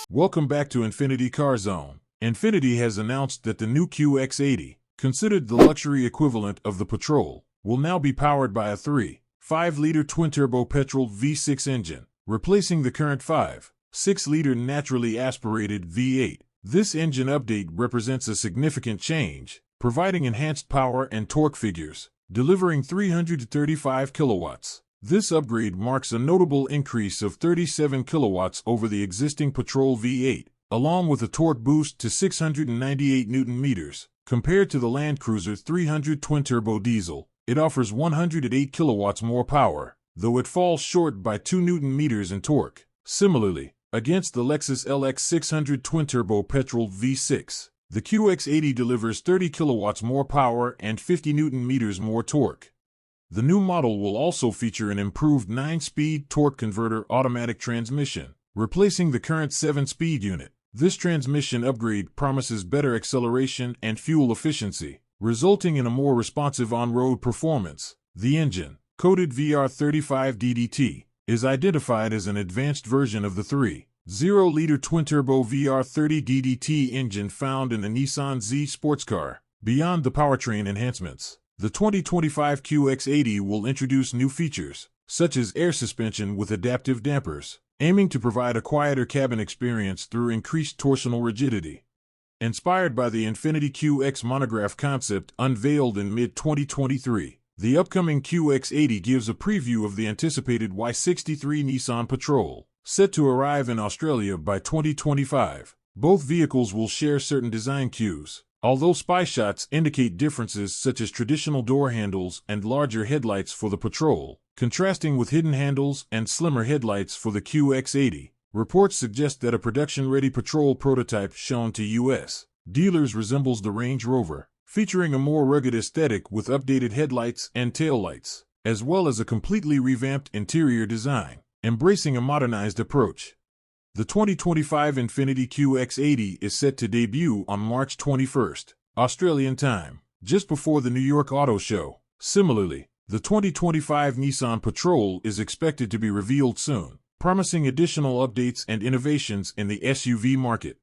Welcome back to Infiniti Car Zone. Infiniti has announced that the new QX80, considered the luxury equivalent of the Patrol, will now be powered by a 3.5-liter twin-turbo petrol V6 engine, replacing the current 5.6-liter naturally aspirated V8. This engine update represents a significant change, providing enhanced power and torque figures, delivering 335 kilowatts. This upgrade marks a notable increase of 37 kilowatts over the existing Patrol V8, along with a torque boost to 698 Nm. Compared to the LandCruiser 300 twin-turbo diesel, it offers 108 kilowatts more power, though it falls short by 2 Nm in torque. Similarly, against the Lexus LX600 twin-turbo petrol V6, the QX80 delivers 30 kilowatts more power and 50 Nm more torque. The new model will also feature an improved 9-speed torque converter automatic transmission, replacing the current 7-speed unit. This transmission upgrade promises better acceleration and fuel efficiency, resulting in a more responsive on-road performance. The engine, coded VR35DDT, is identified as an advanced version of the 3.0-liter twin-turbo VR30DDT engine found in the Nissan Z sports car. Beyond the powertrain enhancements, the 2025 QX80 will introduce new features, such as air suspension with adaptive dampers, aiming to provide a quieter cabin experience through increased torsional rigidity. Inspired by the Infiniti QX monograph concept unveiled in mid-2023, the upcoming QX80 gives a preview of the anticipated Y63 Nissan Patrol, set to arrive in Australia by 2025. Both vehicles will share certain design cues, although spy shots indicate differences such as traditional door handles and larger headlights for the Patrol, contrasting with hidden handles and slimmer headlights for the QX80. Reports suggest that a production-ready Patrol prototype shown to U.S. dealers resembles the Range Rover, featuring a more rugged aesthetic with updated headlights and taillights, as well as a completely revamped interior design, embracing a modernized approach. The 2025 Infiniti QX80 is set to debut on March 21st, Australian time, just before the New York Auto Show. Similarly, the 2025 Nissan Patrol is expected to be revealed soon, promising additional updates and innovations in the SUV market.